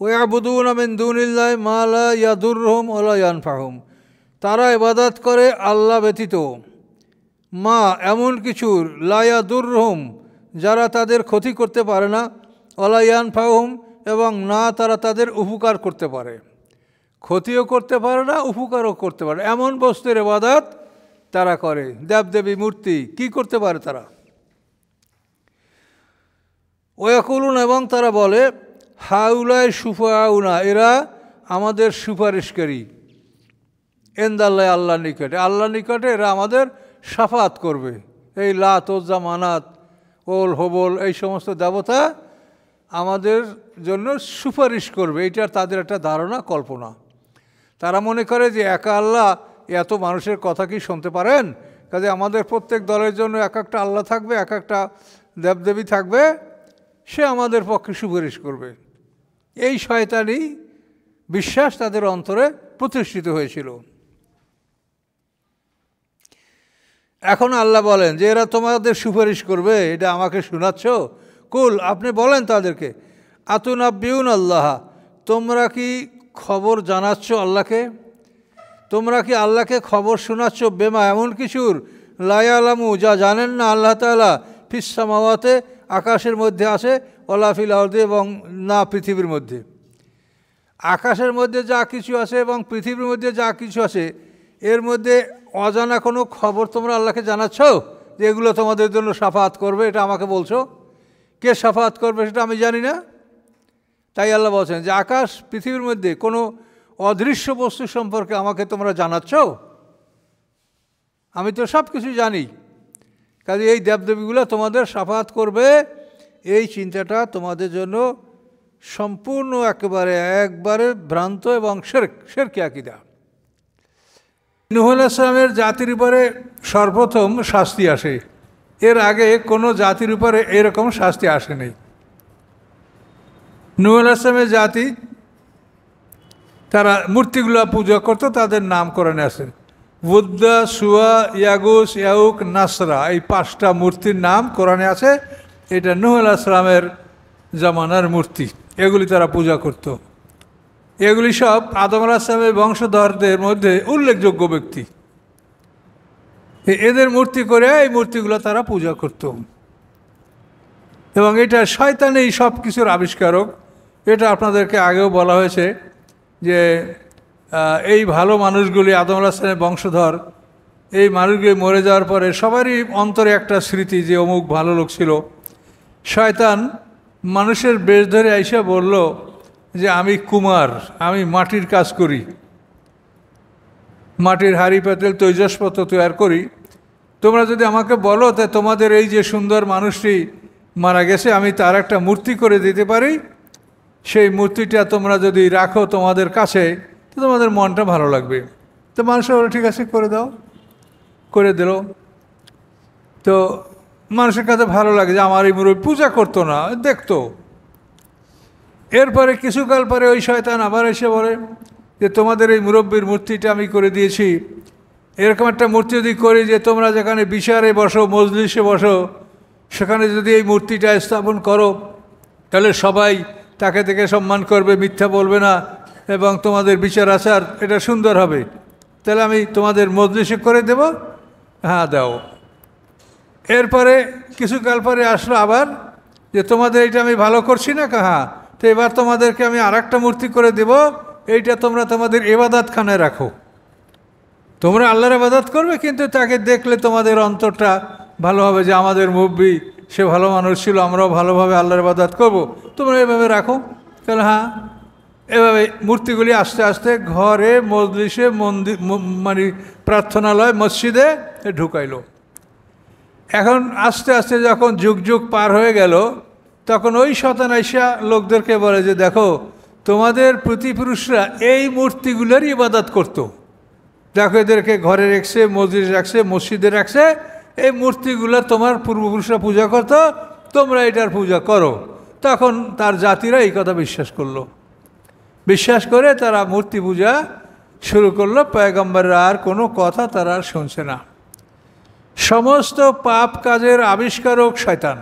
ওয়াবুদুনা মিন দুনিল্লাহি মা লা ইয়াদুররুহুম ওয়া লা ইয়ানফাহুম, তারা ইবাদত করে আল্লাহ ব্যতীত মা এমন কিছুর, লা ইয়াদুররুহুম যারা তাদের ক্ষতি করতে পারে না, ওয়া লা ইয়ানফাহুম এবং না তারা তাদের উপকার করতে পারে। ক্ষতিও করতে পারে না, উপকারও করতে পারে, এমন বস্তুর ইবাদত তারা করে। দেবদেবী মূর্তি কি করতে পারে তারা? ওয়াকুলুন এবং তারা বলে হাউলায় সুফাউনা, এরা আমাদের সুপারিশকারী, ইনদাল্লাহ আল্লাহর নিকটে, আল্লাহর নিকটে এরা আমাদের শাফাত করবে। এই লাত উজ্জা মানাত ওল হবল এই সমস্ত দেবতা আমাদের জন্য সুপারিশ করবে, এটা তাদের একটা ধারণা, কল্পনা। তারা মনে করে যে একা আল্লাহ এত মানুষের কথা কি শুনতে পারেন, কাজে আমাদের প্রত্যেক দলের জন্য এক একটা আল্লাহ থাকবে, এক একটা দেবদেবী থাকবে, সে আমাদের পক্ষে সুপারিশ করবে। এই শয়তানি বিশ্বাস তাদের অন্তরে প্রতিষ্ঠিত হয়েছিল। এখন আল্লাহ বলেন যে এরা তোমাদের সুপারিশ করবে, এটা আমাকে শোনাচ্ছ? কুল, আপনি বলেন তাদেরকে, আতুনাব্বিউন আল্লাহ, তোমরা কি খবর জানাচ্ছ আল্লাহকে? তোমরা কি আল্লাহকে খবর শোনাচ্ছ বেমা এমন কিছুর, লা ইয়ালামু যা জানেন না আল্লাহ তাআলা, ফিস সামাওয়াতে আকাশের মধ্যে আছে, ওয়ালা ফিল আরদি এবং না পৃথিবীর মধ্যে। আকাশের মধ্যে যা কিছু আছে এবং পৃথিবীর মধ্যে যা কিছু আছে, এর মধ্যে অজানা কোনো খবর তোমরা আল্লাহকে জানাচ্ছ যে এগুলো তোমাদের জন্য শাফাত করবে? এটা আমাকে বলছো। কে শাফাত করবে সেটা আমি জানি না। তাই আল্লাহ বলছেন যে আকাশ পৃথিবীর মধ্যে কোনো অদৃশ্য বস্তু সম্পর্কে আমাকে তোমরা জানাচ্ছ? আমি তো সব কিছু জানি। কাজে এই দেবদেবীগুলো তোমাদের শাফাত করবে, এই চিন্তাটা তোমাদের জন্য সম্পূর্ণ একবারে ভ্রান্ত এবং শিরকি আকীদা। নূহ আলাইহিস সালামের জাতির উপরে সর্বপ্রথম শাস্তি আসে, এর আগে কোনো জাতির উপরে এরকম শাস্তি আসেনি। নূহ আলাইহিস সালামের জাতি তারা মূর্তিগুলো পূজা করতো, তাদের নাম কোরআনে আছে, বুদ্দা, সুয়া, ইয়াগুস, ইয়াউক, নাসরা, এই 5টা মূর্তির নাম কোরআনে আছে। এটা নূহ আলাইহিস সালামের জামানার মূর্তি, এগুলি তারা পূজা করত। এগুলি সব আদম আলাইহিস সালামের বংশধরদের মধ্যে উল্লেখযোগ্য ব্যক্তি, এদের মূর্তি করে এই মূর্তিগুলো তারা পূজা করত। এবং এটা শয়তানি সব কিছুর আবিষ্কারক। এটা আপনাদেরকে আগেও বলা হয়েছে যে এই ভালো মানুষগুলি, আদম আলাইহিস সালামের বংশধর, এই মানুষগুলি মরে যাওয়ার পরে সবারই অন্তরে একটা স্মৃতি যে অমুক ভালো লোক ছিল। শয়তান মানুষের বেশ ধরে আইসা বলল যে আমি কুমার, আমি মাটির কাজ করি, মাটির হাঁড়ি পাতিল তৈজসপত্র তৈরি করি, তোমরা যদি আমাকে বলো তা তোমাদের এই যে সুন্দর মানুষটি মারা গেছে, আমি তার একটা মূর্তি করে দিতে পারি, সেই মূর্তিটা তোমরা যদি রাখো তোমাদের কাছে তো তোমাদের মনটা ভালো লাগবে। তো মানুষ বলে ঠিক আছে করে দাও, করে দিল। তো মানুষের কাছে ভালো লাগে যে আমার এই মুরব্বী পূজা করতো না, দেখতো। এরপরে কিছুকাল পরে ওই শয়তান আবার এসে বলে যে তোমাদের এই মুরব্বীর মূর্তিটা আমি করে দিয়েছি, এরকম একটা মূর্তি যদি করি যে তোমরা যেখানে বিচারে বসো, মজলিসে বসো, সেখানে যদি এই মূর্তিটা স্থাপন করো তাহলে সবাই তাকে থেকে সম্মান করবে, মিথ্যা বলবে না, এবং তোমাদের বিচার আচার এটা সুন্দর হবে। তাহলে আমি তোমাদের মজলিসে করে দেব। হ্যাঁ দাও। এরপরে কিছুকাল পরে আসলো আবার যে তোমাদের এইটা আমি ভালো করছি না, হ্যাঁ, তো এবার তোমাদেরকে আমি আর একটা মূর্তি করে দেব, এইটা তোমরা তোমাদের ইবাদতখানায় রাখো, তোমরা আল্লাহর ইবাদত করবে, কিন্তু তাকে দেখলে তোমাদের অন্তরটা ভালো হবে যে আমাদের মুরব্বি সে ভালো মানুষ ছিল, আমরাও ভালোভাবে আল্লাহর ইবাদত করবো, তোমরা এভাবে রাখো। তাহলে হ্যাঁ, এভাবে মূর্তিগুলি আস্তে আস্তে ঘরে, মজলিসে, মন্দির মানে প্রার্থনালয়, মসজিদে ঢুকাইলো। এখন আস্তে আস্তে যখন যুগ যুগ পার হয়ে গেল, তখন ওই শয়তান আইসা লোকদেরকে বলে যে দেখো তোমাদের প্রতিপুরুষরা এই মূর্তিগুলোরই ইবাদত করতো, দেখো এদেরকে ঘরে রাখছে, মসজিদে রাখছে, মসজিদে রাখছে, এই মূর্তিগুলো তোমার পূর্বপুরুষরা পূজা করতো, তোমরা এটার পূজা করো। তখন তার জাতিরা এই কথা বিশ্বাস করলো, বিশ্বাস করে তারা মূর্তি পূজা শুরু করলো। পয়গম্বররা আর কোনো কথা তারা আর শুনছে না। সমস্ত পাপ কাজের আবিষ্কারক শয়তান।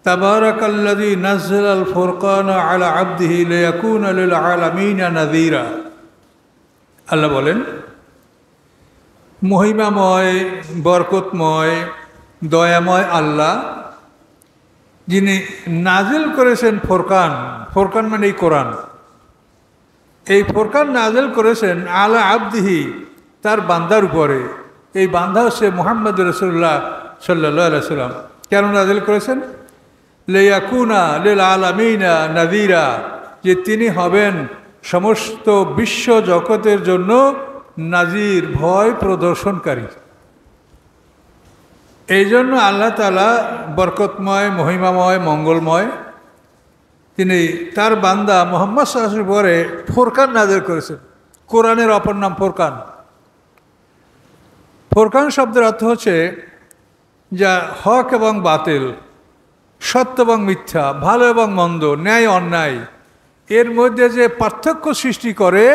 তাবারাকাল্লাযী নাযালাল ফুরকানা আলা আবদিহি লিয়াকুনা লিল আলামিনা নাযীরা। আল্লাহ বলেন, মহিমাময়, বরকতময়, দয়াময় আল্লাহ, যিনি নাজিল করেছেন ফোরকান। ফোরকান মানে এই কোরআন। এই ফোরকান নাজিল করেছেন আলা আবদিহি, তার বান্দার উপরে। এই বান্দা হচ্ছে মুহাম্মদ রাসূলুল্লাহ সাল্লাল্লাহু আলাইহি ওয়াসাল্লাম। কেন নাজিল করেছেন? লিয়াকুনা লিল আলামিনা নাযীরা, যে তিনি হবেন সমস্ত বিশ্ব জগতের জন্য নাজির, ভয় প্রদর্শনকারী। এই জন্য আল্লাহ তাআলা বরকতময়, মহিমাময়, মঙ্গলময়, তিনি তার বান্দা মুহাম্মদ সাল্লাল্লাহু আলাইহি ওয়াসাল্লামের পরে ফোরকান নাজিল করেছেন। কোরআনের অপর নাম ফোরকান। ফোরকান শব্দের অর্থ হচ্ছে যা হক এবং বাতিল, সত্য এবং মিথ্যা, ভালো এবং মন্দ, ন্যায় অন্যায়, এর মধ্যে যে পার্থক্য সৃষ্টি করে,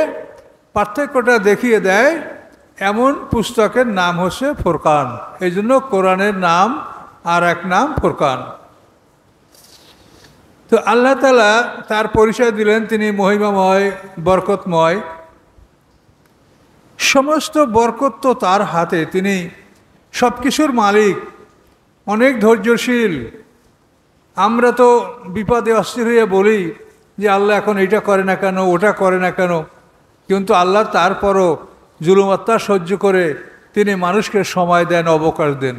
পার্থক্যটা দেখিয়ে দেয়, এমন পুস্তকের নাম হচ্ছে ফোরকান। এই জন্য কোরআনের নাম আর এক নাম ফোরকান। তো আল্লাহ তাআলা তার পরিচয় দিলেন, তিনি মহিমাময়, বরকতময়। সমস্ত বরকত তো তার হাতে, তিনি সব কিছুর মালিক, অনেক ধৈর্যশীল। আমরা তো বিপদে অস্থির হয়ে বলি যে আল্লাহ এখন এইটা করে না কেন, ওটা করে না কেন, কিন্তু আল্লাহ তারপরও জুলুম অত্যাচার সহ্য করে তিনি মানুষকে সময় দেন, অবকাশ দেন।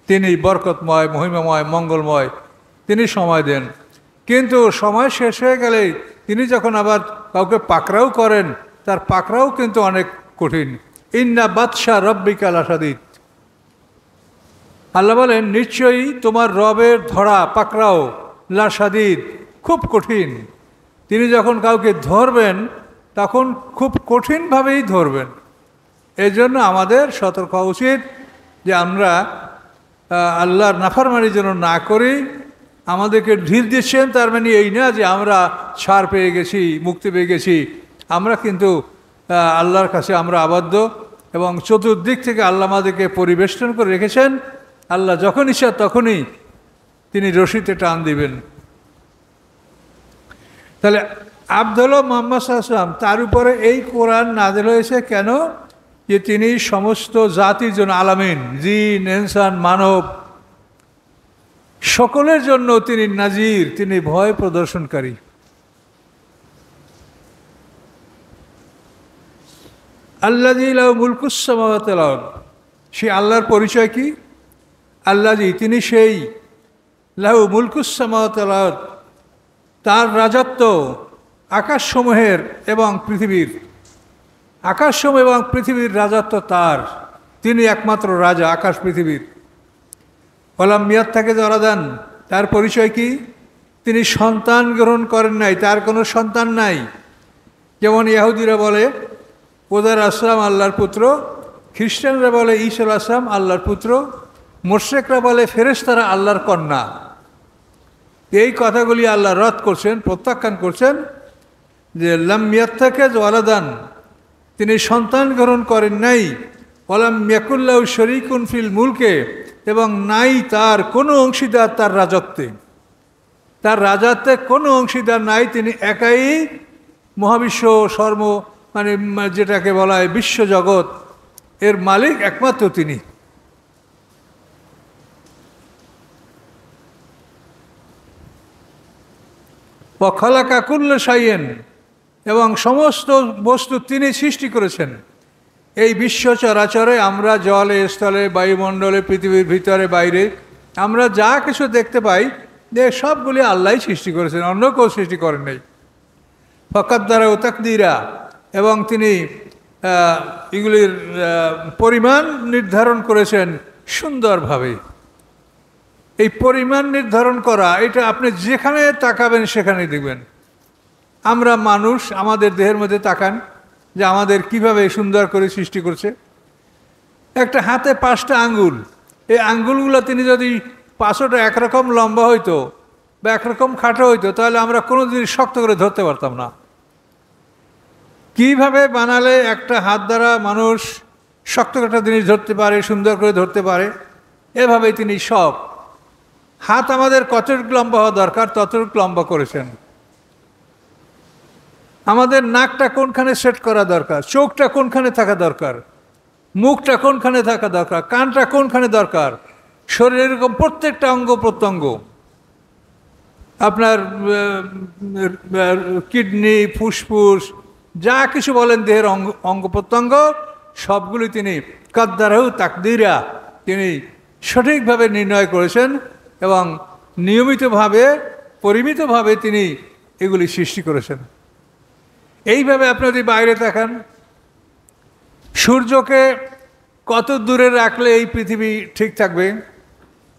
তিনি বরকতময়, মহিমাময়, মঙ্গলময়, তিনি সময় দেন। কিন্তু সময় শেষ হয়ে গেলে তিনি যখন আবার কাউকে পাকড়াও করেন, তার পাকড়াও কিন্তু অনেক কঠিন। ইন্না বাতশা রব্বিকা লাশাদীদ। আল্লাহ বলেন, নিশ্চয়ই তোমার রবের ধরা, পাকড়াও, লাশাদীদ, খুব কঠিন। তিনি যখন কাউকে ধরবেন তখন খুব কঠিনভাবেই ধরবেন। এই জন্য আমাদের সতর্ক হওয়া উচিত যে আমরা আল্লাহর নাফরমানি যেন না করি। আমাদেরকে ঢিল দিচ্ছেন তার মানে এই না যে আমরা ছাড় পেয়ে গেছি, মুক্তি পেয়ে গেছি। আমরা কিন্তু আল্লাহর কাছে আমরা আবদ্ধ, এবং চতুর্দিক থেকে আল্লাহ আমাদেরকে পরিবেষ্টন করে রেখেছেন। আল্লাহ যখন ইচ্ছা তখনই তিনি রশিতে টান দিবেন। তাহলে আব্দুল্লাহ মুহাম্মদ সাল্লাল্লাহু আলাইহি ওয়াসাল্লাম, তার উপরে এই কোরআন নাযিল হয়েছে কেন? যে তিনি সমস্ত জাতির জন্য, আলামিন, জিন, ইনসান, মানব, সকলের জন্য তিনি নাজির, তিনি ভয় প্রদর্শনকারী। আল্লাযী লাহু মুলকুস সামাওয়াতি ওয়াল আরদ। সেই আল্লাহর পরিচয় কি? আল্লাযী, তিনি সেই, লাহু মুলকুস সামাওয়াতি ওয়াল আরদ, তার রাজত্ব আকাশসমূহের এবং পৃথিবীর। আকাশসমূহ এবং পৃথিবীর রাজত্ব তার, তিনি একমাত্র রাজা আকাশ পৃথিবীর। ওয়ালাম ইয়াত্তাখিয ওয়ালাদান, তার পরিচয় কি? তিনি সন্তান গ্রহণ করেন নাই, তার কোনো সন্তান নাই। যেমন ইহুদিরা বলে ওদের আসলাম আল্লাহর পুত্র, খ্রিস্টানরা বলে ঈসা আলাইহিস সালাম আল্লাহর পুত্র, মুশরিকরা বলে ফেরেশতারা আল্লাহর কন্যা। এই কথাগুলি আল্লাহ রদ করছেন, প্রত্যাখ্যান করছেন যে লাম ইয়াত্তাখিয ওয়ালাদান, তিনি সন্তান গ্রহণ করেন নাই। ওয়ালাম ইয়াকুল লাহু শরীকুন ফিল মুলকে, এবং নাই তার কোনো অংশীদার তার রাজত্বে। তার রাজত্বে কোনো অংশীদার নাই, তিনি একাই মহাবিশ্ব, সর্ব মানে যেটাকে বলা হয় বিশ্বজগৎ, এর মালিক একমাত্র তিনি। ওয়া খালাকা কুল্লা শাইইন, এবং সমস্ত বস্তু তিনি সৃষ্টি করেছেন। এই বিশ্ব চরাচরে আমরা জলে, স্থলে, বায়ুমণ্ডলে, পৃথিবীর ভিতরে বাইরে আমরা যা কিছু দেখতে পাই, যে সবগুলি আল্লাহই সৃষ্টি করেছেন, অন্য কেউ সৃষ্টি করেন নাই। ফাকাদ্দারা ওয়া তাকদীরা, এবং তিনি এগুলির পরিমাণ নির্ধারণ করেছেন সুন্দরভাবে। এই পরিমাণ নির্ধারণ করা, এটা আপনি যেখানে তাকাবেন সেখানে দেখবেন। আমরা মানুষ, আমাদের দেহের মধ্যে তাকান যে আমাদের কিভাবে সুন্দর করে সৃষ্টি করছে। একটা হাতে 5টা আঙ্গুল, এই আঙ্গুলগুলো তিনি যদি 5টা একরকম লম্বা হইতো বা একরকম খাটো হইতো, তাহলে আমরা কোনো জিনিস শক্ত করে ধরতে পারতাম না। কিভাবে বানালে একটা হাত দ্বারা মানুষ শক্ত একটা জিনিস ধরতে পারে, সুন্দর করে ধরতে পারে, এভাবেই তিনি সব হাত আমাদের কতটুকু লম্বা হওয়া দরকার ততটুকু লম্বা করেছেন। আমাদের নাকটা কোনখানে সেট করা দরকার, চোখটা কোনখানে থাকা দরকার, মুখটা কোনখানে থাকা দরকার, কানটা কোনখানে দরকার, শরীরের এরকম প্রত্যেকটা অঙ্গ প্রত্যঙ্গ, আপনার কিডনি, ফুসফুস, যা কিছু বলেন দেহের অঙ্গ প্রত্যঙ্গ সবগুলি তিনি কাদ্দারাহু তাকদীরা, তিনি সঠিকভাবে নির্ণয় করেছেন এবং নিয়মিতভাবে পরিমিতভাবে তিনি এগুলি সৃষ্টি করেছেন। এইভাবে আপনি যদি বাইরে তাকান, সূর্যকে কত দূরে রাখলে এই পৃথিবী ঠিক থাকবে,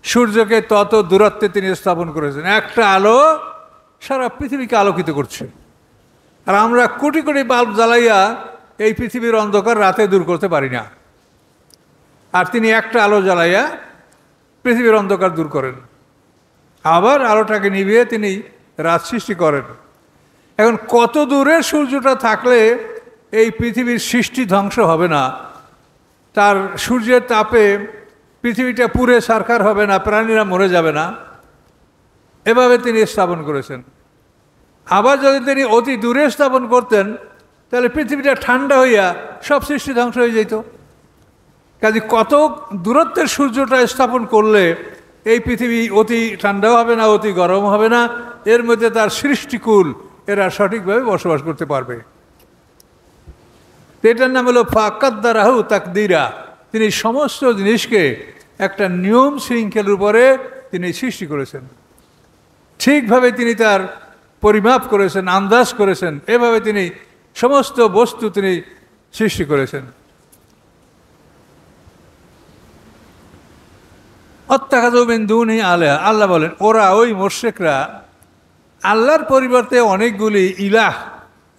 সূর্যকে তত দূরত্বে তিনি স্থাপন করেছেন। একটা আলো সারা পৃথিবীকে আলোকিত করছে, আর আমরা কোটি কোটি বাল্ব জ্বালাইয়া এই পৃথিবীর অন্ধকার রাতে দূর করতে পারি না, আর তিনি একটা আলো জ্বালাইয়া পৃথিবীর অন্ধকার দূর করেন, আবার আলোটাকে নিভিয়ে তিনি রাত সৃষ্টি করেন। এখন কত দূরে সূর্যটা থাকলে এই পৃথিবীর সৃষ্টি ধ্বংস হবে না, তার সূর্যের তাপে পৃথিবীটা পুড়ে ছারখার হবে না, প্রাণীরা মরে যাবে না, এভাবে তিনি স্থাপন করেছেন। আবার যদি তিনি অতি দূরে স্থাপন করতেন তাহলে পৃথিবীটা ঠান্ডা হইয়া সব সৃষ্টি ধ্বংস হয়ে যেত। কাজে কত দূরত্বের সূর্যটা স্থাপন করলে এই পৃথিবী অতি ঠান্ডাও হবে না, অতি গরম হবে না, এর মধ্যে তার সৃষ্টিকুল এরা সঠিকভাবে বসবাস করতে পারবে। এটার নাম হলো ফাকাদ্দারাহু তাকদীরা, তিনি সমস্ত জিনিসকে একটা নিয়ম শৃঙ্খলের উপরে তিনি সৃষ্টি করেছেন, ঠিকভাবে তিনি তার পরিমাপ করেছেন, আন্দাজ করেছেন, এভাবে তিনি সমস্ত বস্তু তিনি সৃষ্টি করেছেন। অত্যাখাযু মিন দুনি আলিহা, আল্লাহ বলেন ওরা ওই মুশরিকরা আল্লাহর পরিবর্তে অনেকগুলি ইলাহ,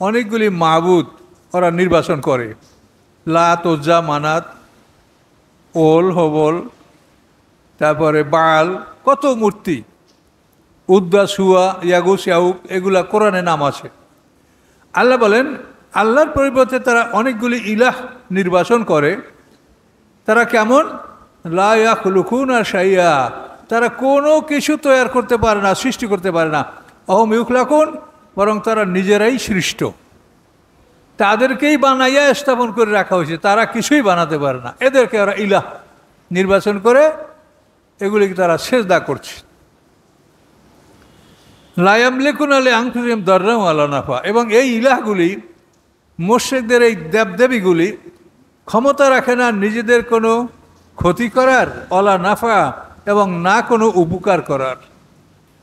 অনেকগুলি মাবুদ ওরা নির্বাচন করে। লাত, উজ্জা, মানাত, ওল, হবল, তারপরে বাল, কত মূর্তি, উদ্দা, সুয়া, ইয়াগুস, ইয়াউক, এগুলা কোরআনে নাম আছে। আল্লাহ বলেন আল্লাহর পরিবর্তে তারা অনেকগুলি ইলাহ নির্বাচন করে। তারা কেমন? লা ইয়াখলুকুনা শাইআ, তারা কোনো কিছু তৈরি করতে পারে না, সৃষ্টি করতে পারে না। অহম ইউখলাকুন, বরং তারা নিজেরাই সৃষ্ট, তাদেরকেই বানাইয়া স্থাপন করে রাখা হয়েছে, তারা কিছুই বানাতে পারে না। এদেরকে ওরা ইলাহ নির্বাচন করে এগুলিকে তারা সেজদা করছে। লা ইয়ামলিকুনা লিআনফুসিহিম দাররান ওয়ালা নাফা, এবং এই ইলাহগুলি, মুশরিকদের এই দেবদেবীগুলি ক্ষমতা রাখে না নিজেদের কোনো ক্ষতি করার, ওয়ালা নাফা, এবং না কোনো উপকার করার।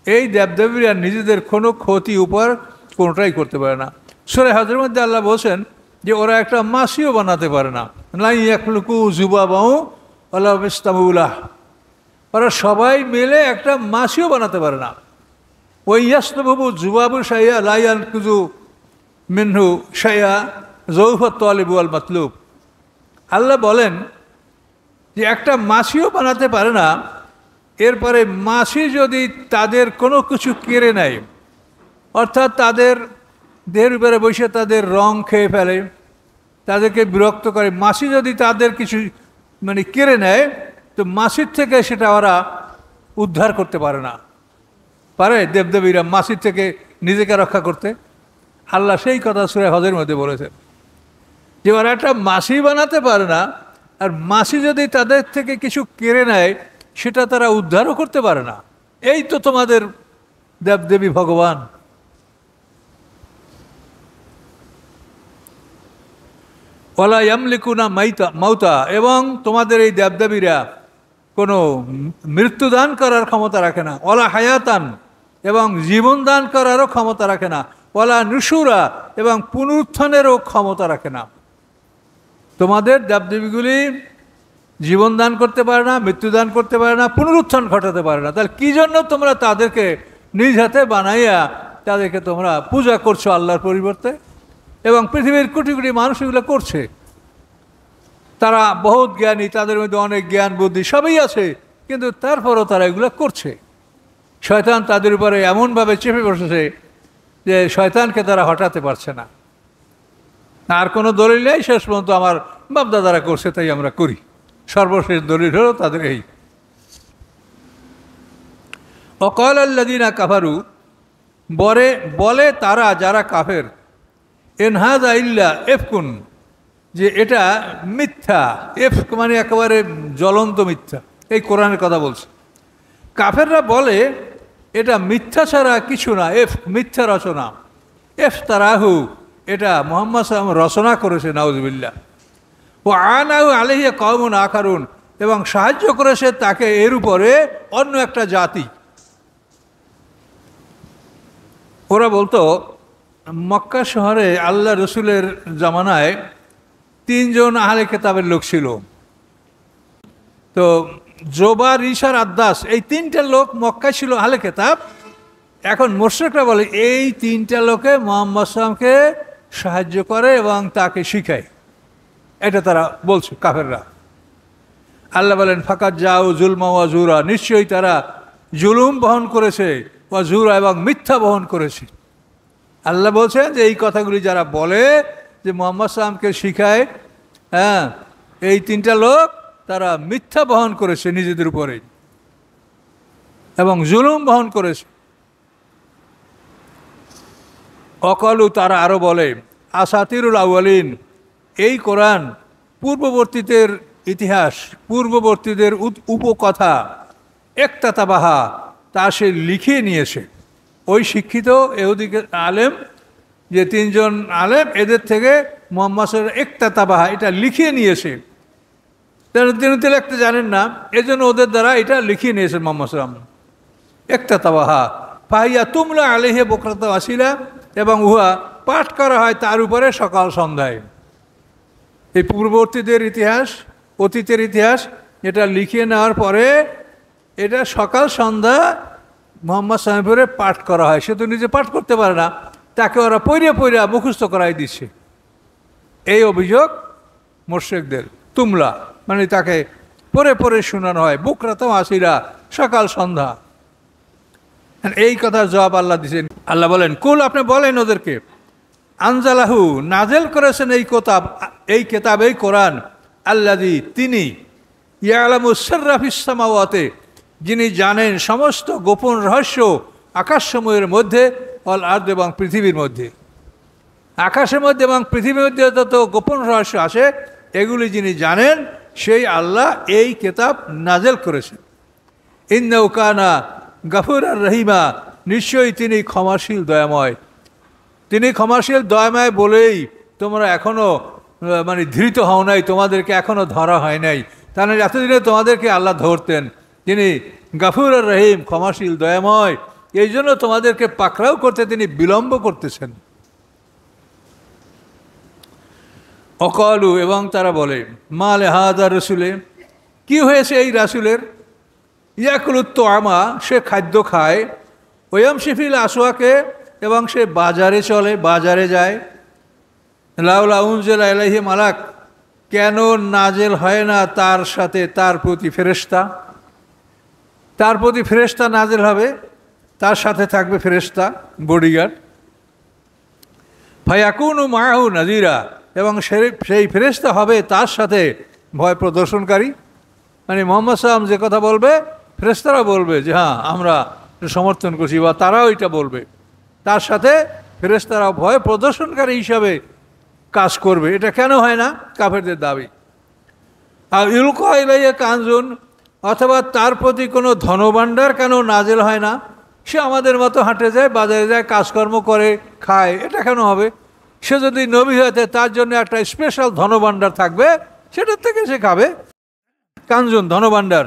এই দেবদেবীরা নিজেদের কোনো ক্ষতি উপকার কোনোটাই করতে পারে না। সূরা হজের মধ্যে আল্লাহ বলছেন যে ওরা একটা মাছিও বানাতে পারে না। লা ইয়াখলুকু যুবাবাহু ওয়ালা ইস্তামুলাহ, ওরা সবাই মিলে একটা মাছিও বানাতে পারে না। ওই ইয়াসলুবু যুবাবু শাইয়া লা ইয়ানকুযু মিনহু শাইয়া যৌফাত তালিবু ওয়াল মাতলুব। আল্লাহ বলেন যে একটা মাছিও বানাতে পারে না, এরপরে মাছি যদি তাদের কোনো কিছু কেড়ে নেয়, অর্থাৎ তাদের দেহের উপরে বসে তাদের রং খেয়ে ফেলে, তাদেরকে বিরক্ত করে, মাছি যদি তাদের কিছু কেড়ে নেয়, তো মাছির থেকে সেটা ওরা উদ্ধার করতে পারে না। পারে দেবদেবীরা মাছির থেকে নিজেকে রক্ষা করতে? আল্লাহ সেই কথা সূরা হজের মধ্যে বলেছেন যে ওরা একটা মাছি বানাতে পারে না, আর মাছি যদি তাদের থেকে কিছু কেড়ে নেয় সেটা তারা উদ্ধারও করতে পারে না। এই তো তোমাদের দেবদেবী ভগবান। ওয়ালা ইয়ামলিকুনা মাউতা, এবং তোমাদের এই দেবদেবীরা কোনো মৃত্যুদান করার ক্ষমতা রাখে না। ওয়ালা হায়াতান, এবং জীবন দান করারও ক্ষমতা রাখে না। ওয়ালা নুশুরা, এবং পুনরুত্থানেরও ক্ষমতা রাখে না। তোমাদের দেবদেবীগুলি জীবন দান করতে পারে না, মৃত্যুদান করতে পারে না, পুনরুত্থান ঘটাতে পারে না। তাহলে কী জন্য তোমরা তাদেরকে নিজ হাতে বানাইয়া তাদেরকে তোমরা পূজা করছো আল্লাহর পরিবর্তে? এবং পৃথিবীর কোটি কোটি মানুষ এগুলো করছে। তারা বহুত জ্ঞানী, তাদের মধ্যে অনেক জ্ঞান বুদ্ধি সবই আছে, কিন্তু তারপরও তারা এগুলো করছে। শয়তান তাদের উপরে এমনভাবে চেপে বসেছে যে শয়তানকে তারা হটাতে পারছে না। আর কোনো দলিল নেই, শেষ পর্যন্ত আমার বাপদাদারা করছে তাই আমরা করি। সর্বশেষ দলিল হলো তাদের এই। অকাল আল্লাযীনা কাফারু, বলে তারা যারা কাফের, ইন হাযা ইল্লা ইফকুন, যে এটা মিথ্যা। ইফক মানে একেবারে জ্বলন্ত মিথ্যা, এই কোরআনের কথা বলছে। কাফেররা বলে এটা মিথ্যা ছাড়া কিছু না, মিথ্যা রচনা। ইফতারাহু, এটা মুহাম্মদ সাল্লাল্লাহু আলাইহি ওয়াসাল্লাম রচনা করেছে, নাউযুবিল্লাহ। ও আনাহু আলাইহি কওমুন আখারুন, এবং সাহায্য করেছে তাকে এর উপরে অন্য একটা জাতি। ওরা বলতো মক্কা শহরে আল্লাহ রসুলের জামানায় 3 জন আহলে কেতাবের লোক ছিল। তো জোবার, ঈশার, আদ্দাস, এই 3টা লোক মক্কায় ছিল আহলে কেতাব। এখন মুশরিকরা বলে এই 3টা লোকে মুহাম্মদ সাল্লাল্লাহু আলাইহি ওয়াসাল্লামকে সাহায্য করে এবং তাকে শিখায়, এটা তারা বলছে কাফেররা। আল্লাহ বলেন ফাকাদ যাও জুলমা ওয়া জুরা, নিশ্চয়ই তারা জুলুম বহন করেছে, ওয়া জুরা, এবং মিথ্যা বহন করেছে। আল্লাহ বলছেন যে এই কথাগুলি যারা বলে যে মুহাম্মদ সাল্লাল্লাহু আলাইহি ওয়াসাল্লামকে শিখায়, হ্যাঁ, এই 3টা লোক তারা মিথ্যা বহন করেছে নিজেদের উপরে এবং জুলুম বহন করেছে। অকালু, তারা আরো বলে আসাতিরুল আউয়ালিন, এই কোরআন পূর্ববর্তীদের ইতিহাস, পূর্ববর্তীদের উপকথা, একতাতাবাহা, তা সে লিখিয়ে নিয়েছে। ওই শিক্ষিত ইহুদি আলেম, যে 3 জন আলেম, এদের থেকে মুহাম্মদ সাল্লাল্লাহু আলাইহি ওয়াসাল্লাম একতাতাবাহা, এটা লিখিয়ে নিয়েছে। তিনি তো লিখতে জানেন না, এজন্য ওদের দ্বারা এটা লিখিয়ে নিয়েছে মুহাম্মদ সাল্লাল্লাহু আলাইহি ওয়াসাল্লাম। একতাতাবাহা ফাহিয়া তুমলা আলাইহি বুকরাতা ওয়া আসিলা, এবং উহা পাঠ করা হয় তার উপরে সকাল সন্ধ্যায়। এই পূর্ববর্তীদের ইতিহাস, অতীতের ইতিহাস, এটা লিখিয়ে নেওয়ার পরে এটা সকাল সন্ধ্যা মুহাম্মদ সাল্লাল্লাহু আলাইহি ওয়াসাল্লামের পাঠ করা হয়। সে তো নিজে পাঠ করতে পারে না, তাকে ওরা পইরা মুখস্থ করাই দিচ্ছে। এই অভিযোগ মুশরিকদের। তুমলা মানে তাকে পড়ে শোনানো হয়, বুকরাতা ওয়া আসিলা, সকাল সন্ধ্যা। এই কথার জবাব আল্লাহ দিয়েছেন। আল্লাহ বলেন কুল, আপনি বলেন ওদেরকে, আনজালাহু, নাজেল করেছেন এই কেতাব, এই কোরআন, আল্লাযী, তিনি, ইয়ালামু সিররা ফিস সামাওয়াতি, যিনি জানেন সমস্ত গোপন রহস্য আকাশসমূহের মধ্যে, অল আরদ, এবং পৃথিবীর মধ্যে। আকাশের মধ্যে এবং পৃথিবীর মধ্যে যত গোপন রহস্য আছে এগুলি যিনি জানেন, সেই আল্লাহ এই কেতাব নাজেল করেছেন। ইন্নাহু কানা গাফুরার রহিমা, নিশ্চয়ই তিনি ক্ষমাশীল দয়াময়। তিনি ক্ষমাশীল দয়াময় বলেই তোমরা এখনও মানে ধৃত হও নাই, তোমাদেরকে এখনও ধরা হয় নাই। তাহলে এতদিনে তোমাদেরকে আল্লাহ ধরতেন। তিনি গাফুর আর রহিম, ক্ষমাশীল দয়াময়, এই জন্য তোমাদেরকে পাকড়াও করতে তিনি বিলম্ব করতেছেন। অকালু, এবং তারা বলে মালে হাদা রসুলে, কি হয়েছে এই রাসুলের, ইয়াকুলুত আমা, সে খাদ্য খায়, ওয়াম শিফিল আসওয়াকে, এবং সে বাজারে চলে, বাজারে যায়। লাউলা উনজিলা আলাইহি মালাক, কেন নাজেল হয় না তার সাথে তার প্রতি ফেরেশতা, তার প্রতি ফেরেশতা নাজেল হবে, তার সাথে থাকবে ফেরেশতা, বডিগার্ড। ফায়াকুনু মাহু নাজিরা, এবং সেই ফেরেশতা হবে তার সাথে ভয় প্রদর্শনকারী। মানে মুহাম্মদ সাল্লাল্লাহু আলাইহি ওয়াসাল্লাম যে কথা বলবে ফেরেশতারা বলবে যে হ্যাঁ আমরা সমর্থন করছি, বা তারাও এটা বলবে। তার সাথে ফেরেশতারা ভয় প্রদর্শনকারী হিসাবে কাজ করবে। এটা কেন হয় না? কাফেরদের দাবি। আর ইলকা ইলাইহি কানজুন, অথবা তার প্রতি কোনো ধনভাণ্ডার কেন নাজেল হয় না? সে আমাদের মতো হাঁটে যায়, বাজারে যায়, কাজকর্ম করে, খায়, এটা কেন হবে? সে যদি নবী হতে তার জন্য একটা স্পেশাল ধনভাণ্ডার থাকবে, সেটার থেকে সে খাবে। কানজুন, ধনভাণ্ডার।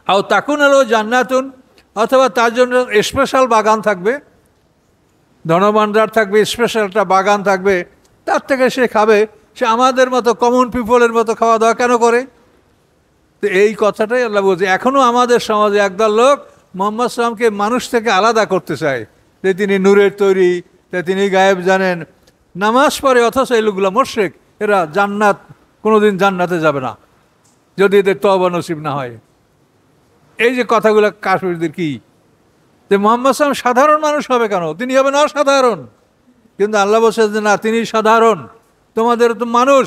আর তাকুন আলো জান্নাতুন, অথবা তার জন্য স্পেশাল বাগান থাকবে, ধনভাণ্ডার থাকবে, স্পেশাল একটা বাগান থাকবে, তার থেকে সে খাবে। সে আমাদের মতো কমন পিপলের মতো খাওয়া দাওয়া কেন করে? তো এই কথাটাই আল্লাহ বলছে। এখনও আমাদের সমাজে একদল লোক মুহাম্মদ সাল্লাল্লাহু আলাইহি ওয়াসাল্লামকে মানুষ থেকে আলাদা করতে চায়, যে তিনি নূরের তৈরি, তিনি গায়েব জানেন, নামাজ পড়ে, অথচ এই লোকগুলো মুশরিক, এরা কোনোদিন জান্নাতে যাবে না যদি এদের তওবা নসিব না হয়। এই যে কথাগুলো কাফিরদের, কি যে মুহাম্মদ সাল্লাল্লাহু আলাইহি ওয়াসাল্লাম সাধারণ মানুষ হবে কেন? তিনি হবেন অসাধারণ। কিন্তু আল্লাহ বলছে যে না, তিনি সাধারণ, তোমাদের তো মানুষ।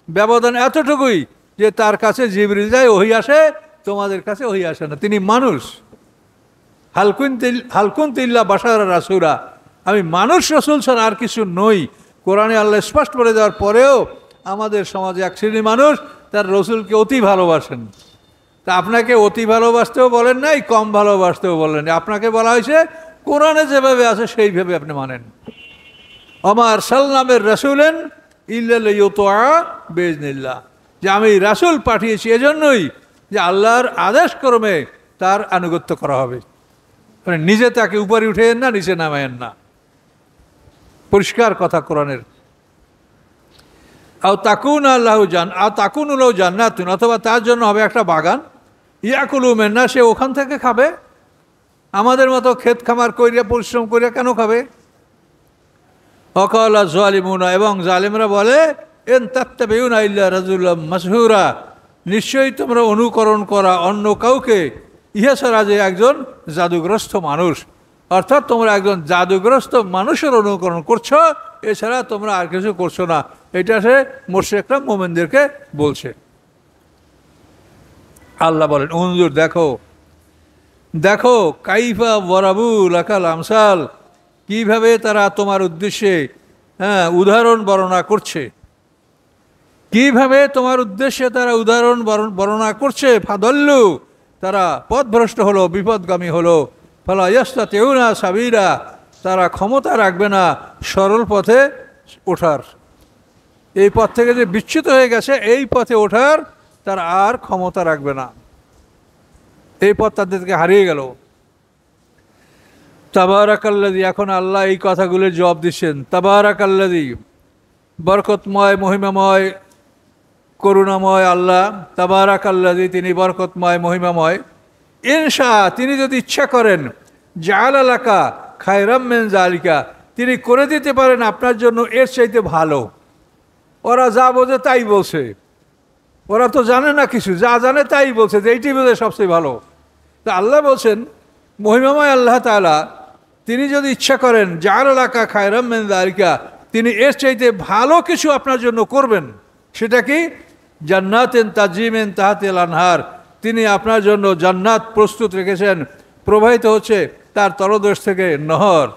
ব্যবধান এতটুকুই যে তার কাছে জিবরিল যায়, ওহী আসে, তোমাদের কাছে ওহী আসে না, তিনি মানুষ। হালকুন তিল্লা বাশার রাসূলা, আমি মানুষ রসুল ছাড়া আর কিছু নই। কোরআনে আল্লাহ স্পষ্ট করে দেওয়ার পরেও আমাদের সমাজে এক শ্রেণীর মানুষ তার রসুলকে অতি ভালোবাসেন। তা আপনাকে অতি ভালোবাসতেও বলেন নাই, কম ভালোবাসতেও বলেন নাই, আপনাকে বলা হয়েছে কোরআনে যেভাবে আছে সেইভাবে আপনি মানেন। আমার সাল্লামের রাসূলেন ইল্লা ইউতা বিইজনিল্লাহ, যে আমি রাসূল পাঠিয়েছি এজন্যই যে আল্লাহর আদেশ ক্রমে তার আনুগত্য করা হবে, মানে নিজে তাকে উপরে উঠেন না, নিচে নামায়েন না। পরিষ্কার কথা কোরআনের। আও তাকুন আল্লাহু জান্নাতুন, অথবা তার জন্য হবে একটা বাগান, ইয়াকুলু মিন্না, সে ওখান থেকে খাবে। আমাদের মতো ক্ষেত খামার করিয়া পরিশ্রম করিয়া কেন খাবে? ওয়াকালা যালিমুনা, এবং জালিমরা বলে ইন তাত্তাবিউনা ইল্লা রাজুলাম মাসহুরা, নিশ্চয়ই তোমরা অনুকরণ করা অন্য কাউকে ইহা ছাড়া যে একজন জাদুগ্রস্ত মানুষ, অর্থাৎ তোমরা একজন জাদুগ্রস্ত মানুষের অনুকরণ করছো, এছাড়া তোমরা আর কিছু করছো না। এটা সে মুশরিকরা মুমিনদেরকে বলছে। আল্লাহ বলেন উনজুর, দেখো দেখো, কাইফা ওয়ারাবু লাকাল আমসাল, কিভাবে তারা তোমার উদ্দেশ্যে উদাহরণ বর্ণনা করছে, কিভাবে তোমার উদ্দেশ্যে তারা উদাহরণ বর্ণনা করছে। ফাদল্লু, তারা পথভ্রষ্ট হলো, বিপদগামী হলো। ফালা ইয়াস্তাতিউনা সাবিলা, তারা ক্ষমতা রাখবে না সরল পথে ওঠার। এই পথ থেকে যে বিচ্যুত হয়ে গেছে, এই পথে ওঠার তার আর ক্ষমতা রাখবে না, এই পথ তাদেরকে হারিয়ে গেল। তাবারাকাল্লাযী, এখন আল্লাহ এই কথাগুলোর জবাব দিচ্ছেন। তাবারাকাল্লাযী, বরকতময়, মহিমাময়, করুণাময় আল্লাহ। তাবারাকাল্লাযী, তিনি বরকতময়, মহিমাময়। ইনশা, তিনি যদি ইচ্ছা করেন, জাআলা লাকা খায়রাম মিন যালিকা, তিনি করে দিতে পারেন আপনার জন্য এর চাইতে ভালো। ওরা যা বোঝে তাই বলছে, ওরা তো জানে না কিছু, যা জানে তাই বলছে যে এইটি বোঝে সবচেয়ে ভালো। তা আল্লাহ বলছেন, মহিমাময় আল্লাহ তাআলা তিনি যদি ইচ্ছা করেন, জাআলা লাকা খায়রাম মিন যালিকা, তিনি এর চাইতে ভালো কিছু আপনার জন্য করবেন। সেটা কি? জান্নাতিন তাজরি মিন তাহতিল আনহার, তিনি আপনার জন্য জান্নাত প্রস্তুত রেখেছেন, প্রবাহিত হচ্ছে তার তলদেশ থেকে নহর।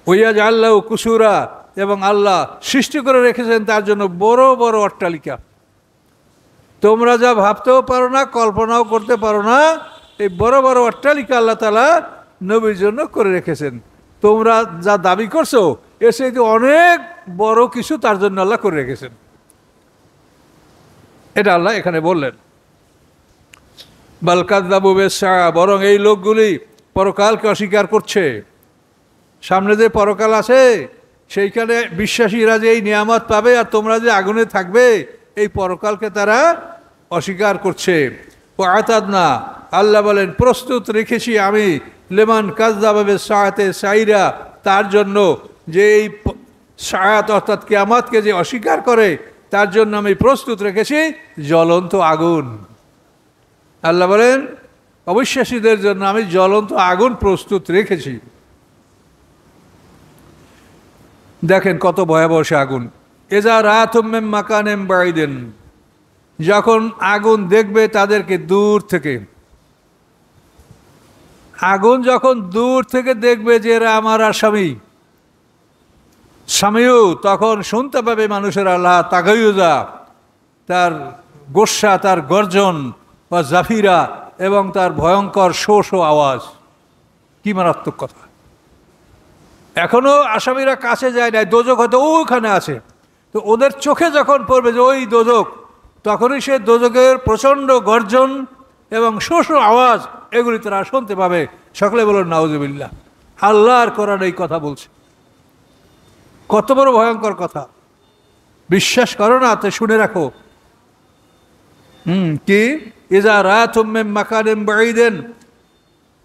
ওয়াজআল্লাহু কুসুরা, এবং আল্লাহ সৃষ্টি করে রেখেছেন তার জন্য বড় বড় অট্টালিকা। তোমরা যা ভাবতেও পারো না, কল্পনাও করতে পারো না, এই বড় বড় অট্টালিকা আল্লাহ তাআলা নবীর জন্য করে রেখেছেন। তোমরা যা দাবি করছো এর চাইতে অনেক বড় কিছু তার জন্য আল্লাহ করে রেখেছেন। এটা আল্লাহ এখানে বললেন। বাল কাযযাবু বিস-সাআ, বরং এই লোকগুলি পরকালকে অস্বীকার করছে। সামনে যে পরকাল আছে, সেইখানে বিশ্বাসীরা যে এই নিয়ামত পাবে আর তোমরা যে আগুনে থাকবে, এই পরকালকে তারা অস্বীকার করছে। ওয়া'তাদনা, আল্লাহ বলেন প্রস্তুত রেখেছি আমি, লিমান কাযযাবা বিস-সাআতি সাইরা, তার জন্য যে এই সাআত অর্থাৎ কিয়ামতকে যে অস্বীকার করে, তার জন্য আমি প্রস্তুত রেখেছি জ্বলন্ত আগুন। আল্লাহ বলেন অবিশ্বাসীদের জন্য আমি জ্বলন্ত আগুন প্রস্তুত রেখেছি। দেখেন কত ভয়াবহ সে আগুন। এজা রাতুম মিন মাকানিন বাঈদিন, যখন আগুন দেখবে তাদেরকে দূর থেকে, আগুন যখন দূর থেকে দেখবে যে এরা আমার আসামি, সামিউ, তখন শুনতে পাবে মানুষের আল্লাহ তাগায়ুজা, তার গোস্বা, তার গর্জন, বা জাফিরা, এবং তার ভয়ঙ্কর শো শো আওয়াজ। কি মারাত্মক কথা! এখনো আসামিরা কাছে যায় নাই, দোজক হয়তো ওখানে আছে, তো ওদের চোখে যখন পড়বে যে ওই দোজক, তখনই সে দোজকের প্রচণ্ড গর্জন এবং শো শো আওয়াজ এগুলি তারা শুনতে পাবে। সকলে বলুন নাউজুবিল্লাহ। আল্লাহর কোরআন এই কথা বলছে, কত বড় ভয়ঙ্কর কথা! বিশ্বাস করো না তো শুনে রাখো। কি? ইজা রাতুম মিন মাকানিন বাঈদিন,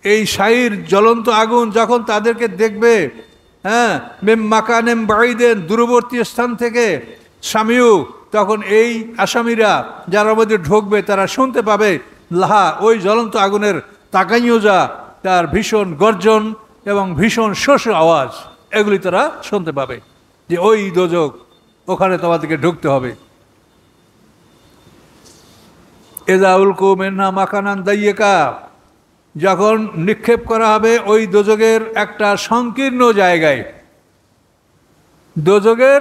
এই শাইর জ্বলন্ত আগুন যখন তাদেরকে দেখবে, মিন মাকানিন বাঈদিন, দূরবর্তী স্থান থেকে, সামিউ, তখন এই আসামিরা যারা মধ্যে ঢুকবে তারা শুনতে পাবে লাহা, ওই জ্বলন্ত আগুনের তাকাইয়ুজা, তার ভীষণ গর্জন এবং ভীষণ শোষ আওয়াজ, এগুলি তারা শুনতে পাবে যে ওই দোজক, ওখানে তোমাদেরকে ঢুকতে হবে। এজা উলকু মিনহা মাকানান দাইয়্যিকা, যখন নিক্ষেপ করা হবে ওই দোজখের একটা সংকীর্ণ জায়গায়, দোজখের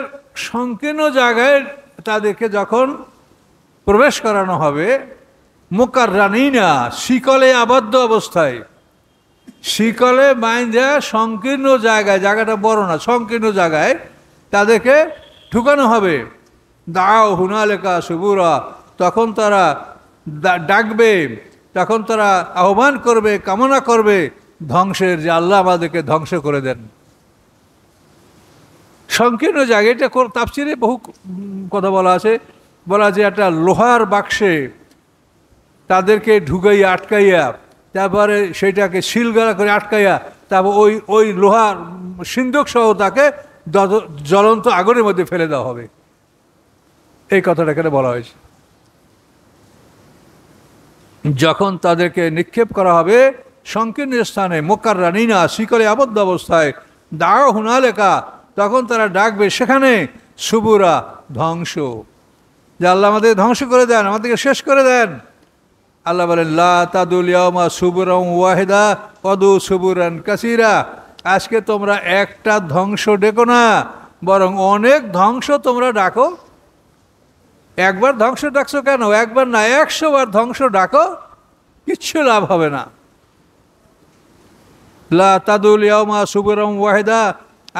সংকীর্ণ জায়গায় তাদেরকে যখন প্রবেশ করানো হবে, মুকাররানিনা, শিকলে আবদ্ধ অবস্থায়, শিকলে বাইন্ধা সংকীর্ণ জায়গায়, জায়গাটা বড় না, সংকীর্ণ জায়গায় তাদেরকে ঢুকানো হবে। দাও হুনালেকা সুবুরা, তখন তারা ডাকবে, তখন তারা আহ্বান করবে, কামনা করবে ধ্বংসের, যে আল্লাহ আমাদেরকে ধ্বংস করে দেন। সংকীর্ণ জায়গাটা তাফসিরে বহু কথা বলা আছে, বলা যে একটা লোহার বাক্সে তাদেরকে ঢুকাইয়া আটকাইয়া, তারপরে সেটাকে শিলগালা করে আটকাইয়া, তারপর ওই লোহার সিন্দুক সহ তাকে জ্বলন্ত আগুনের মধ্যে ফেলে দেওয়া হবে। এই কথাটা এখানে বলা হয়েছে। যখন তাদেরকে নিক্ষেপ করা হবে সংকীর্ণ স্থানে, মুকাররানিনা, শিকলে আবদ্ধ অবস্থায়, দাও হুনালেকা, তখন তারা ডাকবে সেখানে সুবুরা, ধ্বংস, যে আল্লাহ আমাদের ধ্বংস করে দেন, আমাদেরকে শেষ করে দেন। আল্লাহ বলেন লা তাদুল ইয়াওমা সুবুরান ওয়াহিদা ওয়াদু সুবুরান কাসীরা, আজকে তোমরা একটা ধ্বংস ডেকো না, বরং অনেক ধ্বংস তোমরা ডাকো। একবার ধ্বংস ডাকছো কেন? একবার না, 100 বার ধ্বংস ডাকো, কিচ্ছু লাভ হবে না। লা তাদুল ইয়াওমা সুবুরান ওয়াহিদা,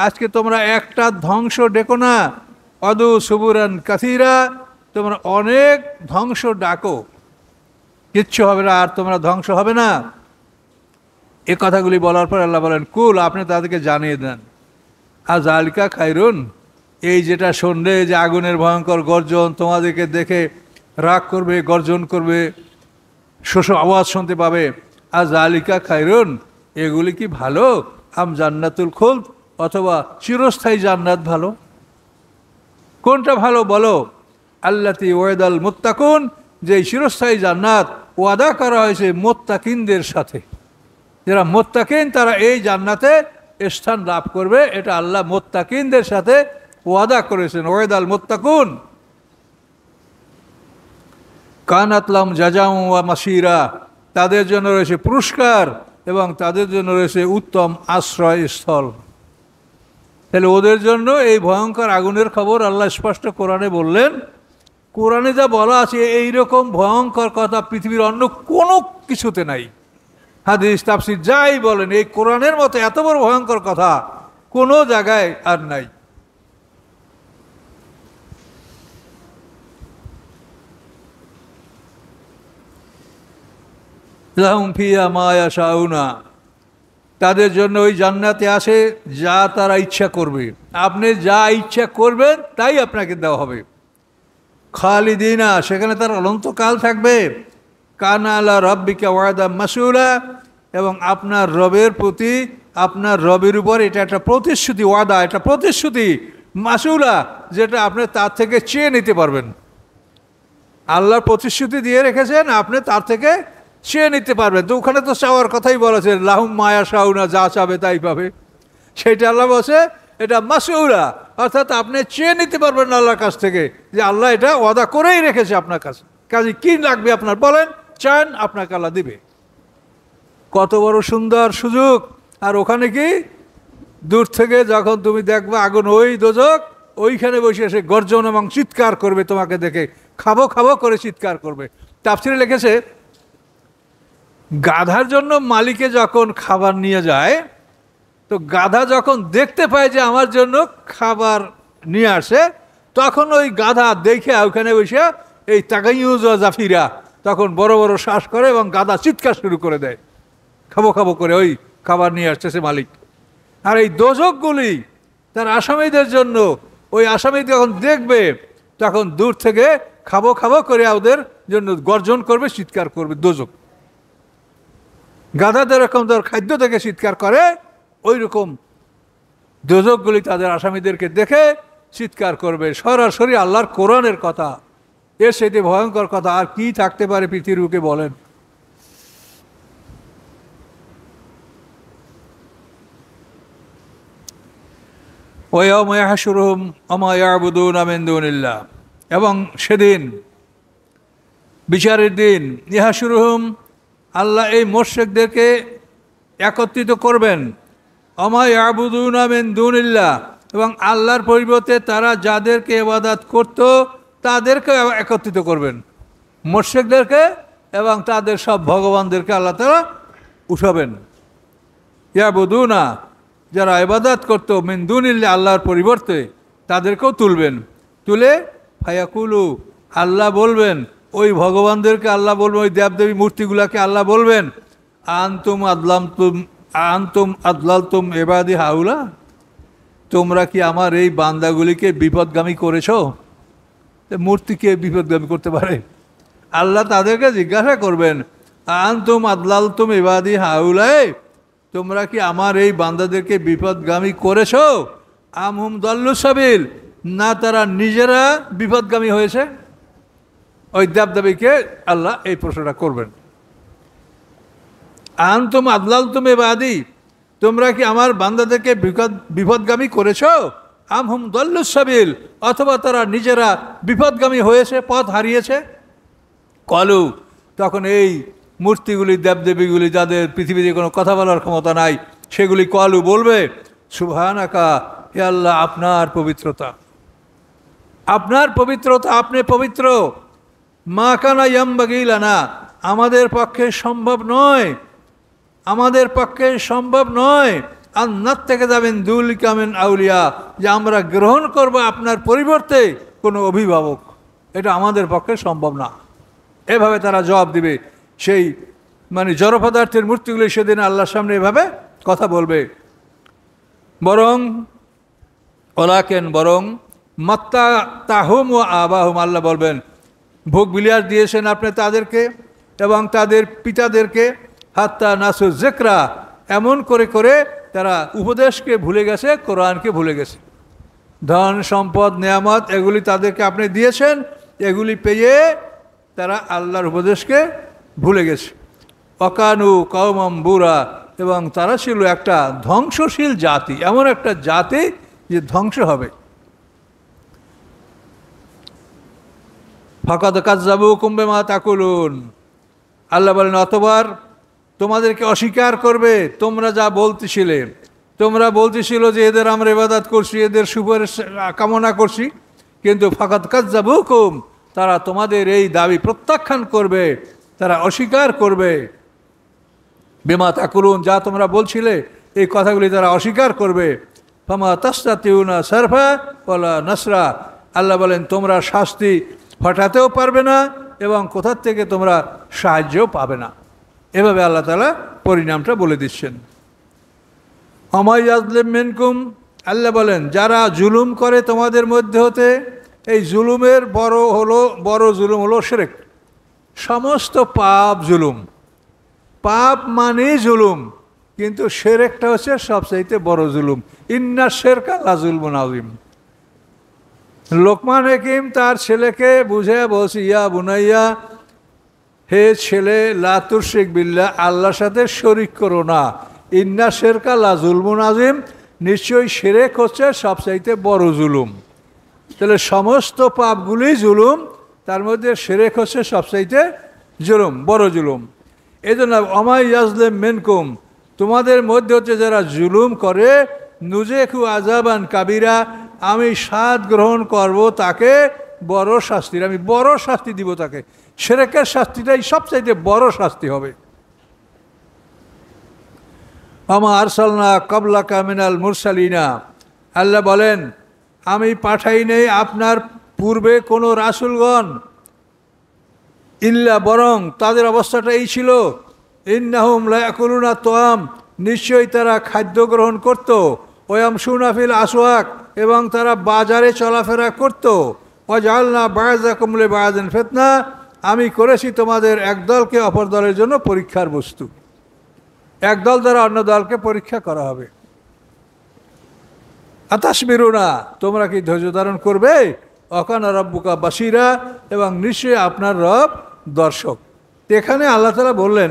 আজকে তোমরা একটা ধ্বংস ডেকো না, ওয়াদু সুবুরান কাসীরা, তোমরা অনেক ধ্বংস ডাকো, কিচ্ছু হবে না, আর তোমরা ধ্বংস হবে না। এ কথাগুলি বলার পর আল্লাহ বলেন কুল, আপনি তাদেরকে জানিয়ে দেন, আযালিকা খায়রুন, এই যেটা শুনলে যে আগুনের ভয়ঙ্কর গর্জন, তোমাদেরকে দেখে রাগ করবে, গর্জন করবে, শোষ আওয়াজ শুনতে পাবে, আযালিকা খায়রুন, এগুলি কি ভালো? আম জান্নাতুল খুলদ, অথবা চিরস্থায়ী জান্নাত ভালো? কোনটা ভালো বলো? আল্লাতী ওয়াদাল মুত্তাকুন, যে চিরস্থায়ী জান্নাত ওয়াদা করা হয়েছে মুত্তাকিনদের সাথে, যারা মুত্তাকিন তারা এই জান্নাতে স্থান লাভ করবে, এটা আল্লাহ মুত্তাকিনদের সাথে ওয়াদা করেছেন। ওয়াদাল মুত্তাকুন কানাত লাহুম জাযাউন ওয়া মাসীরা, তাদের জন্য রয়েছে পুরস্কার এবং তাদের জন্য রয়েছে উত্তম আশ্রয়স্থল। তাহলে ওদের জন্য এই ভয়ঙ্কর আগুনের খবর আল্লাহ স্পষ্ট কোরআনে বললেন। কোরআনে যা বলা আছে এইরকম ভয়ঙ্কর কথা পৃথিবীর অন্য কোনো কিছুতে নাই। হাদিস তাফসীর যাই বলেন, এই কোরআনের মতো এত বড় ভয়ঙ্কর কথা কোনো জায়গায় আর নাই। লাহুম ফিহা মা ইয়াশাউনা, তাদের জন্য ওই জান্নাতে আসে যা তারা ইচ্ছা করবে, আপনি যা ইচ্ছা করবেন তাই আপনাকে দেওয়া হবে। খালিদিনা, সেখানে তার অনন্তকাল থাকবে। কানা আলা রাব্বিকা ওয়াদা মাসউলা, এবং আপনার রবের প্রতি, আপনার রবের উপর এটা একটা প্রতিশ্রুতি, ওয়াদা, এটা প্রতিশ্রুতি, মাসউলা, যেটা আপনি তার থেকে চেয়ে নিতে পারবেন। আল্লাহর প্রতিশ্রুতি দিয়ে রেখেছেন, আপনি তার থেকে চেয়ে নিতে পারবেন। তো ওখানে তো চাওয়ার কথাই বলেছে, লাহুম মা ইয়াশাউনা, যা চাবে তাই পাবে। সেটা আল্লাহ বলছে এটা মাসউলা, অর্থাৎ আপনি চেয়ে নিতে পারবেন আল্লাহর কাছ থেকে, যে আল্লাহ এটা ওয়াদা করেই রেখেছে আপনার কাছে। কাজে কি লাগবে আপনার বলেন, চান, আপনাকে আল্লাহ দিবে। কত বড় সুন্দর সুযোগ! আর ওখানে কি দূর থেকে যখন তুমি দেখবে আগুন, ওই দোজখ, ওইখানে বসে এসে গর্জন এবং চিৎকার করবে, তোমাকে দেখে খাবো খাবো করে চিৎকার করবে। তাফসীরে লিখেছে গাধার জন্য মালিকে যখন খাবার নিয়ে যায়, তো গাধা যখন দেখতে পায় যে আমার জন্য খাবার নিয়ে আসে, তখন ওই গাধা দেখে ওখানে বসে এই তাগাইয়ুজ জাফিরা, তখন বড় বড় শ্বাস করে এবং গাধা চিৎকার শুরু করে দেয়, খাবো খাবো করে, ওই খাবার নিয়ে আসতেছে মালিক। আর এই দোজখগুলি তার আসামিদের জন্য, ওই আসামি যখন দেখবে তখন দূর থেকে খাবো খাবো করে ওদের জন্য গর্জন করবে, চিৎকার করবে। দোজখ গাধাদের এরকম তার খাদ্য থেকে চিৎকার করে, ওই রকম দোজখগুলি তাদের আসামিদেরকে দেখে চিৎকার করবে। সরাসরি আল্লাহর কোরআনের কথা, এর সাথে ভয়ঙ্কর কথা আর কি থাকতে পারে পৃথিবীর বুকে বলেন? ওয়ায়াউমা ইয়াহশুরুহুম ওয়া ইয়াবুদুনা মিন দুনিল্লাহ, এবং সেদিন বিচারের দিন, ইয়াহশুরুহুম, আল্লাহ এই মুশরিকদেরকে একত্রিত করবেন। আমা ইয়াবুদুনা মিন দুনিল্লাহ, এবং আল্লাহর পরিবর্তে তারা যাদেরকে ইবাদত করত তাদেরকে একত্রিত করবেন, মুশরিকদেরকে এবং তাদের সব ভগবানদেরকে আল্লাহ তাআলা উঠাবেন। ইয়াবুদুনা, যারা ইবাদত করত মিন দুনিল্লাহ, আল্লাহর পরিবর্তে, তাদেরকেও তুলবেন। তুলে ফায়াকুলু, আল্লাহ বলবেন, ওই ভগবানদেরকে আল্লাহ বলবেন, ওই দেবদেবী মূর্তিগুলাকে আল্লাহ বলবেন, আনতুম আদলালতুম ইবাদি হাউলা, তোমরা কি আমার এই বান্দাগুলিকে বিপদগামী করেছো? মূর্তিকে বিপদগামী করতে পারে? আল্লাহ তাদেরকে জিজ্ঞাসা করবেন, আনতুম আদলালতুম ইবাদি হাউলায়, তোমরা কি আমার এই বান্দাদেরকে বিপদগামী করেছো? আমহুম দাল্লু সাবিল, না তারা নিজেরা বিপদগামী হয়েছে? ওই দেবদেবীকে আল্লাহ এই প্রশ্নটা করবেন। আনতুম আদলালতুম ইবাদি, তোমরা কি আমার বান্দাদেরকে বিপদগামী করেছো? আমহুম দাল্লু সাবিল, অথবা তারা নিজেরা বিপদগামী হয়েছে, পথ হারিয়েছে। কলু, তখন এই মূর্তিগুলি, দেবদেবীগুলি, যাদের পৃথিবীতে কোনো কথা বলার ক্ষমতা নাই, সেগুলি কলু বলবে, সুবহানাকা, হে আল্লাহ, আপনার পবিত্রতা, আপনার পবিত্রতা, আপনি পবিত্র। মা কানা ইয়ামবাগি লানা, আমাদের পক্ষে সম্ভব নয়, আমাদের পক্ষে সম্ভব নয়, আন্নাত থেকে যাবেন দুল কামেন আউলিয়া, যে আমরা গ্রহণ করব আপনার পরিবর্তে কোনো অভিভাবক, এটা আমাদের পক্ষে সম্ভব না। এভাবে তারা জবাব দিবে। সেই জড় পদার্থের মূর্তিগুলি সেদিন আল্লাহর সামনে এভাবে কথা বলবে। বরং বরং মাত্তা তাহুম ও আবাহুম, আল্লাহ বলবেন, ভোগ বিলাস দিয়েছেন আপনি তাদেরকে এবং তাদের পিতাদেরকে, হাত্তা নাসু যিকরা, এমন করে করে তারা উপদেশকে ভুলে গেছে, কোরআনকে ভুলে গেছে। ধন সম্পদ নেয়ামত এগুলি তাদেরকে আপনি দিয়েছেন, এগুলি পেয়ে তারা আল্লাহর উপদেশকে ভুলে গেছে। অকানু কওমাম বুরা, এবং তারা ছিল একটা ধ্বংসশীল জাতি, এমন একটা জাতি যে ধ্বংস হবে। ফাকাদ কাযযাবুকুম বিমা তাকুলুন, আল্লাহ বলেন, অতবার তোমাদেরকে অস্বীকার করবে তোমরা যা বলতেছিলে। তোমরা বলতেছিল যে এদের আমরা ইবাদত করছি, এদের সুপারিশ কামনা করছি, কিন্তু ফাকাদ কাযযাবুকুম, তারা তোমাদের এই দাবি প্রত্যাখ্যান করবে, তারা অস্বীকার করবে। বিমা তাকুলুন, যা তোমরা বলছিলে এই কথাগুলি তারা অস্বীকার করবে। ফামা তাস্তাতিউনা সারফা ওয়ালা নাসরা, আল্লাহ বলেন, তোমরা শাস্তি হটাতেও পারবে না এবং কোথার থেকে তোমরা সাহায্যও পাবে না। এভাবে আল্লাহ তাআলা পরিণামটা বলে দিচ্ছেন। আমায় ইয়াজলিম মিনকুম, আল্লাহ বলেন, যারা জুলুম করে তোমাদের মধ্যে হতে, এই জুলুমের বড় জুলুম হলো শিরক। সমস্ত পাপ জুলুম, পাপ মানে জুলুম, কিন্তু শিরকটা হচ্ছে সবচাইতে বড় জুলুম। ইন্না শিরকা লাযুলমুন আযীম। লোকমান হাকিম তার ছেলেকে বুঝে বলছে, ইয়া বুনাইয়া, হে ছেলে, লা তুশরিক বিল্লাহ, আল্লাহর সাথে শরিক করো না। ইন্না শিরকা লাযুলমুন আযীম, নিশ্চয়ই শিরক হচ্ছে সবচাইতে বড় জুলুম। তাহলে সমস্ত পাপগুলি জুলুম, তার মধ্যে শিরক হচ্ছে সবচাইতে জুলুম, বড় জুলুম। এই জন্য আমায় ইয়াজলিম মিনকুম, তোমাদের মধ্যে হচ্ছে যারা জুলুম করে, নুজেকু আযাবান কাবীরা, আমি স্বাদ গ্রহণ করব তাকে বড় শাস্তির, আমি বড় শাস্তি দিব তাকে। শিরকের শাস্তিটাই সবচাইতে বড় শাস্তি হবে। আমা আরসালনা ক্বাবলাকা মিনাল মুরসালিনা, আল্লাহ বলেন, আমি পাঠাই নেই আপনার পূর্বে কোনো রাসূলগণ, ইল্লা, বরং তাদের অবস্থাটা এই ছিল, ইন্নাহুম লা ইয়াকুলুনা তাআম, নিশ্চয়ই তারা খাদ্য গ্রহণ করত, ওয়ায়ামশুনা ফিল আসওয়াক, এবং তারা বাজারে চলাফেরা করত, ওয়াজআলনা বা'যাকুম লিবা'যিন ফিতনা, আমি করেছি তোমাদের এক দলকে অপর দলের জন্য পরীক্ষার বস্তু। এক দল দ্বারা অন্য দলকে পরীক্ষা করা হবে। আতাসবিরুনা, তোমরা কি ধৈর্য ধারণ করবে? অকানা রাব্বুকা বাসীরা, এবং নিশ্চয়ই আপনার রব দর্শক। এখানে আল্লাহ তাআলা বললেন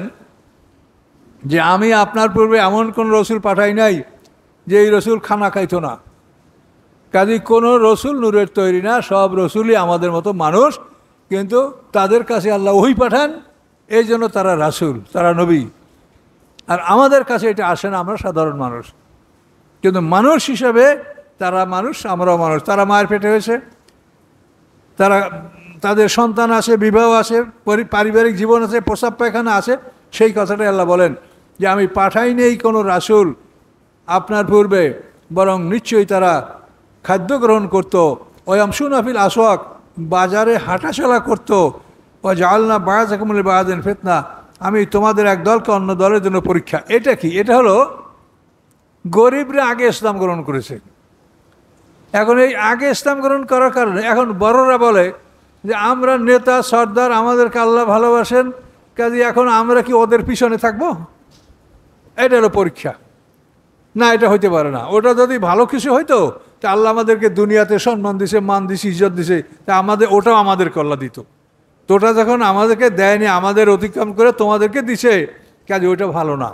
যে আমি আপনার পূর্বে এমন কোন রসুল পাঠাই নাই যে এই রসুল খানা খাইতো না। কাজে কোনো রসুল নূরের তৈরি না, সব রসুলই আমাদের মতো মানুষ, কিন্তু তাদের কাছে আল্লাহ ওহী পাঠান এই জন্য তারা রাসূল, তারা নবী। আর আমাদের কাছে এটা আসে না, আমরা সাধারণ মানুষ। কিন্তু মানুষ হিসাবে তারা মানুষ, আমরাও মানুষ। তারা মায়ের পেটে হয়েছে, তারা তাদের সন্তান আছে, বিবাহ আছে, পারিবারিক জীবন আছে, প্রস্রাব পায়খানা আছে। সেই কথাটাই আল্লাহ বলেন যে আমি পাঠাই নেই কোনো রাসূল আপনার পূর্বে, বরং নিশ্চয়ই তারা খাদ্য গ্রহণ করতো। ওয়ামশুনা ফিল আসওয়াক, বাজারে হাঁটাচলা করতো। ও জাআলনা বা'যাকুম লিবা'যিন ফিতনা, আমি তোমাদের এক দলকে অন্য দলের জন্য পরীক্ষা। এটা কি? এটা হলো গরিবরা আগে ইসলাম গ্রহণ করেছে। এখন এই আগে ইসলাম গ্রহণ করার কারণে এখন বড়রা বলে যে আমরা নেতা সর্দার, আমাদেরকে আল্লাহ ভালোবাসেন, কাজে এখন আমরা কি ওদের পিছনে থাকবো? এটা হলো পরীক্ষা। না, এটা হইতে পারে না। ওটা যদি ভালো কিছু হইতো তা আল্লাহ আমাদেরকে দুনিয়াতে সম্মান দিছে, মান দিছে, ইজ্জত দিছে, তা ওটাও আমাদেরকে আল্লাহ দিত। তো ওটা যখন আমাদেরকে দেয়নি, আমাদের অতিক্রম করে তোমাদেরকে দিছে, কাজে ওইটা ভালো না।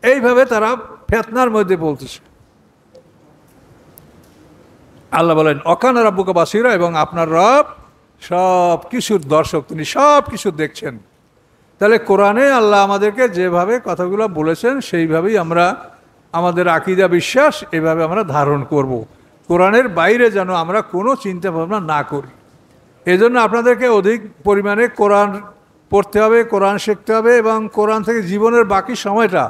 এইভাবে তারা ফিতনার মধ্যে বলতেছে। আল্লাহ বলেন অকানা রাব্বুকা বাসীরা, এবং আপনার রব সব কিছুর দর্শক, তিনি সব কিছু দেখছেন। তাহলে কোরআনে আল্লাহ আমাদেরকে যেভাবে কথাগুলো বলেছেন সেইভাবেই আমরা আমাদের আকীদা বিশ্বাস এভাবে আমরা ধারণ করব। কোরআনের বাইরে যেন আমরা কোনো চিন্তা ভাবনা না করি। এজন্য আপনাদেরকে অধিক পরিমাণে কোরআন পড়তে হবে, কোরআন শিখতে হবে, এবং কোরআন থেকে জীবনের বাকি সময়টা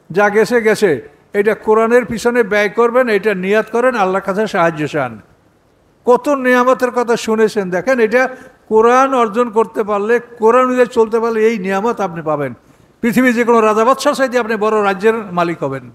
যা গেছে গেছে এটা কোরআনের পিছনে ব্যয় করবেন। এটা নিয়াত করেন, আল্লাহর কাছে সাহায্য চান। কত নিয়ামতের কথা শুনেছেন, দেখেন এটা কোরআন অর্জন করতে পারলে, কোরআন অনুযায়ী চলতে পারলে এই নিয়ামত আপনি পাবেন। পৃথিবীর যে কোনো রাজা বাদশার চাইতে আপনি বড় রাজ্যের মালিক হবেন।